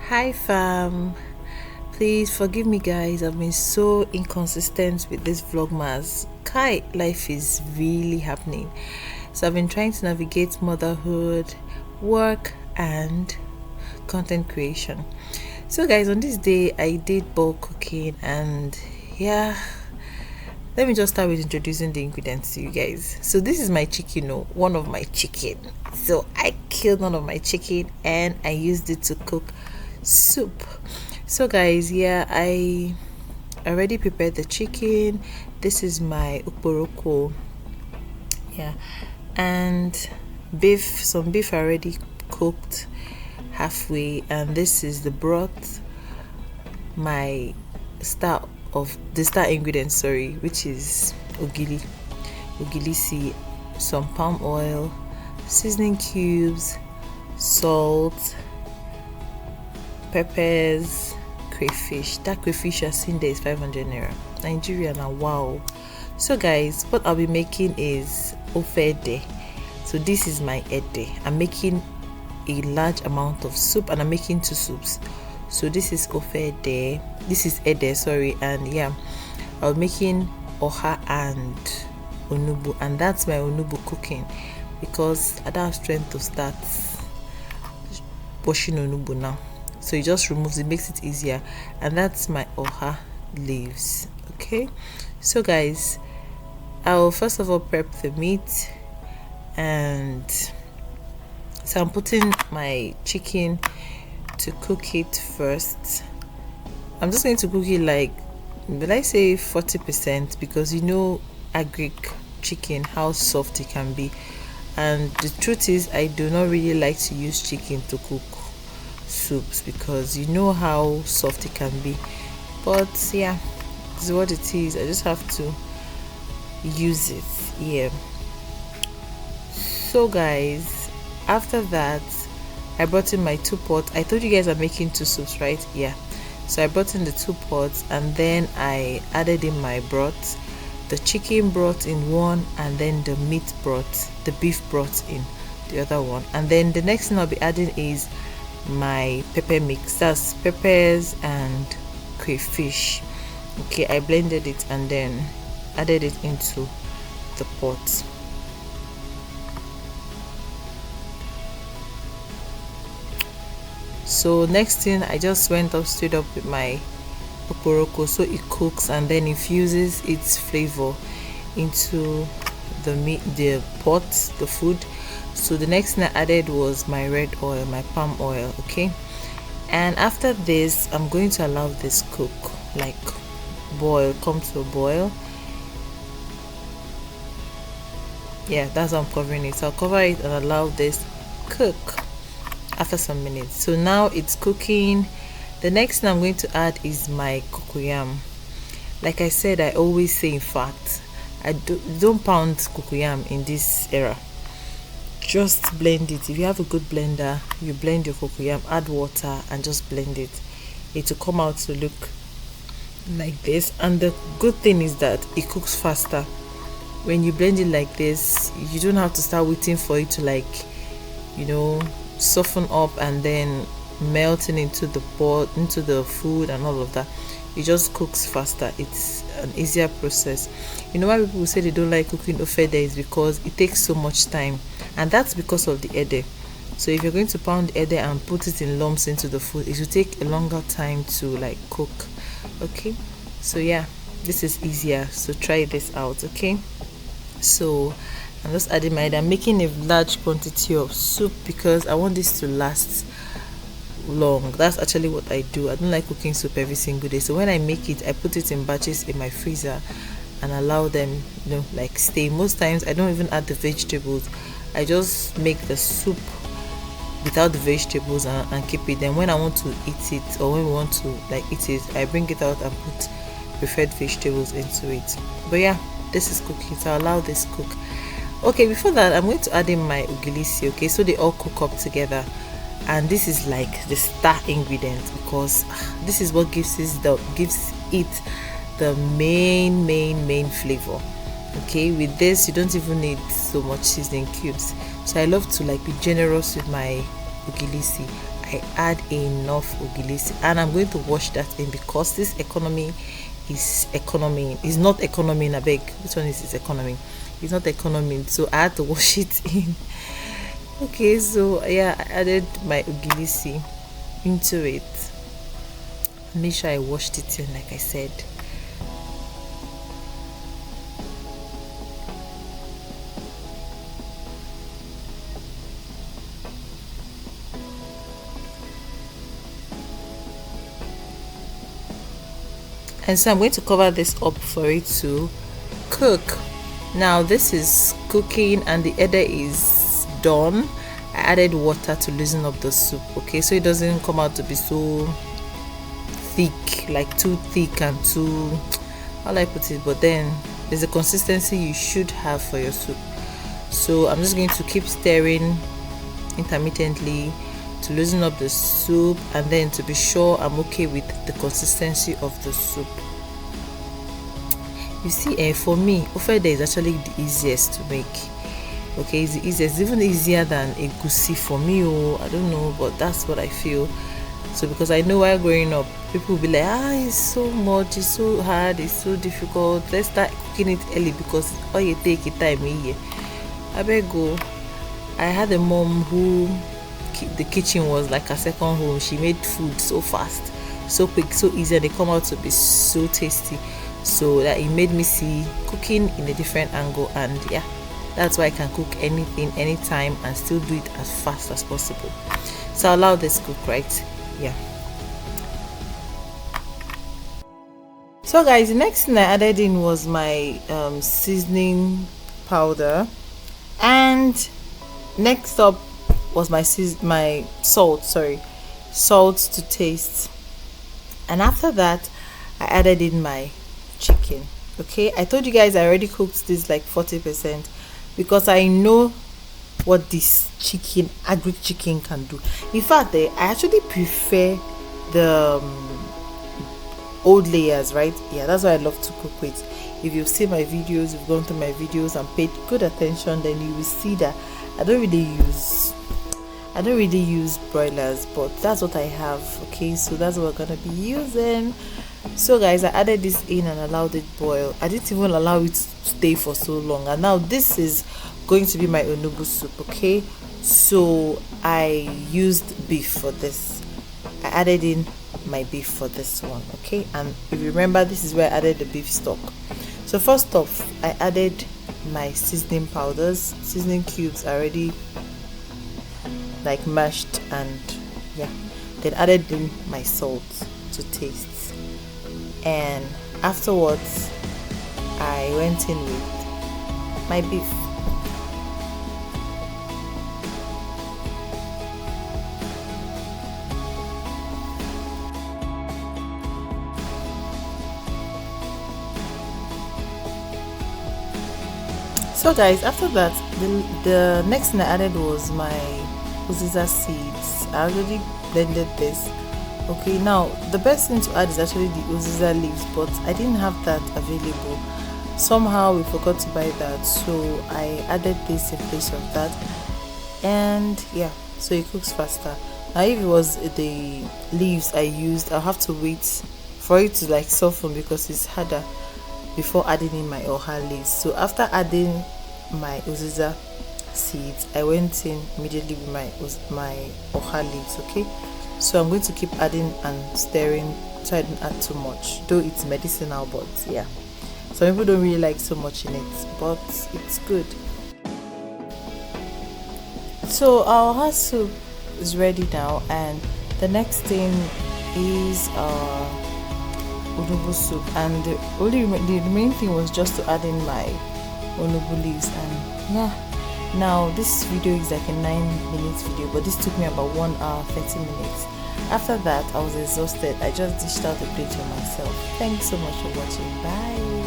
Hi fam, please forgive me guys, I've been so inconsistent with this vlogmas. Kai, life is really happening. So I've been trying to navigate motherhood, work and content creation. So guys, on this day I did bulk cooking, and yeah, let me just start with introducing the ingredients to you guys. So this is my chicken, one of my chicken. So I killed one of my chicken and I used it to cook soup. So guys, yeah, I already prepared the chicken. This is my ukporoko, yeah, and some beef already cooked halfway, and this is the broth, my star ingredient, sorry, which is ogilisi, some palm oil, seasoning cubes, salt, peppers, crayfish. That crayfish I've seen there is 500 naira Nigeria now. Wow. So guys, what I'll be making is ofe ede. So this is my ede. I'm making a large amount of soup, and I'm making two soups. So this is ofe ede, this is ede, sorry, and yeah, I'll be making oha and onugbu, and that's my onugbu cooking because I don't have strength to start washing onugbu now. So it just removes it, makes it easier, and that's my oha leaves. Okay, so guys, I'll first of all prep the meat, and so I'm putting my chicken to cook it first. I'm just going to cook it like, will I say 40%, because you know agric chicken, how soft it can be, and the truth is I do not really like to use chicken to cook soups because you know how soft it can be. But yeah, this is what it is. I just have to use it. Yeah. So guys, after that I brought in my two pots. I told you guys I'm making two soups, right? Yeah. So I brought in the two pots, and then I added in my broth, the chicken broth in one, and then the meat broth, the beef broth in the other one. And then the next thing I'll be adding is my pepper mix. That's peppers and crayfish. Okay, I blended it and then added it into the pot. So next thing, I just went up straight up with my okporoko, so it cooks and then infuses its flavor into the meat, the pot, the food. So the next thing I added was my red oil, my palm oil. Okay, and after this I'm going to allow this cook, like boil, come to a boil. Yeah, that's how I'm covering it. So I'll cover it and allow this cook after some minutes. So now it's cooking. The next thing I'm going to add is my cocoyam. Like I said, I always say, in fact, I don't pound cocoyam in this era. Just blend it. If you have a good blender, you blend your cocoyam, add water and just blend it. It will come out to look like this. And the good thing is that it cooks faster. When you blend it like this, you don't have to start waiting for it to, like, you know, soften up and then melting into the pot, into the food and all of that. It just cooks faster. It's an easier process. You know why people say they don't like cooking ofe ede is because it takes so much time, and that's because of the ede. So if you're going to pound ede and put it in lumps into the food, it will take a longer time to like cook. Okay, so yeah, this is easier, so try this out. Okay, so I'm just adding my ede. I'm making a large quantity of soup because I want this to last long. That's actually what I do. I don't like cooking soup every single day, so when I make it, I put it in batches in my freezer and allow them, you know, like stay. Most times I don't even add the vegetables. I just make the soup without the vegetables and keep it. Then when I want to eat it, or when we want to like eat it, I bring it out and put preferred vegetables into it. But yeah, this is cooking, so I'll allow this cook. Okay, before that I'm going to add in my ogilisi. Okay, so they all cook up together, and this is like the star ingredient because this is what gives it the main flavor. Okay, with this you don't even need so much seasoning cubes. So I love to like be generous with my ogilisi. I add enough ugilisi, and I'm going to wash that in because this economy is not economy in a bag. Which one is this economy? It's not economy, so I had to wash it in. Okay, so yeah, I added my ugilisi into it. Make sure I washed it in, like I said. And so I'm going to cover this up for it to cook. Now this is cooking and the edder is done. I added water to loosen up the soup, okay, so it doesn't come out to be so thick, like too thick and too, how do I put it, but then there's a consistency you should have for your soup. So I'm just going to keep stirring intermittently to loosen up the soup, and then to be sure I'm okay with the consistency of the soup. You see, for me, ofede is actually the easiest to make. Okay, it's the easiest, even easier than egusi for me. Oh, I don't know, but that's what I feel. So because I know while growing up, people will be like, it's so much, it's so hard, it's so difficult, let's start cooking it early because all you take it time here. I beg go. I had a mom who the kitchen was like a second home. She made food so fast, so quick, so easy, and they come out to be so tasty. So that it made me see cooking in a different angle, and yeah, that's why I can cook anything anytime and still do it as fast as possible. So I'll allow this cook, right? Yeah. So guys, the next thing I added in was my seasoning powder, and next up was my salt to taste. And after that I added in my chicken. Okay, I told you guys I already cooked this like 40% because I know what this agric chicken can do. In fact, I actually prefer the old layers, right? Yeah, that's why I love to cook with. If you've seen my videos, you've gone through my videos and paid good attention, then you will see that I don't really use broilers, but that's what I have. Okay, so that's what we're gonna be using. So guys, I added this in and allowed it boil. I didn't even allow it to stay for so long, and now this is going to be my onugbu soup. Okay, so I used beef for this. I added in my beef for this one. Okay, and if you remember, this is where I added the beef stock. So first off, I added my seasoning powders, seasoning cubes already like mashed, and yeah, then added in my salt to taste, and afterwards I went in with my beef. So guys, after that, the next thing I added was my uziza seeds. I already blended this. Okay, now the best thing to add is actually the uziza leaves, but I didn't have that available. Somehow we forgot to buy that, so I added this in place of that, and yeah, so it cooks faster. Now if it was the leaves I used, I'll have to wait for it to like soften because it's harder before adding in my oha leaves. So after adding my uziza seeds, I went in immediately with my oha leaves. Okay, so I'm going to keep adding and stirring so I don't add too much, though it's medicinal, but yeah, some people don't really like so much in it, but it's good. So our oha soup is ready now, and the next thing is onugbu soup, and the main thing was just to add in my onugbu leaves. And yeah, now this video is like a 9-minute video, but this took me about 1 hour 30 minutes. After that I was exhausted. I just dished out the plate for myself. Thanks so much for watching. Bye.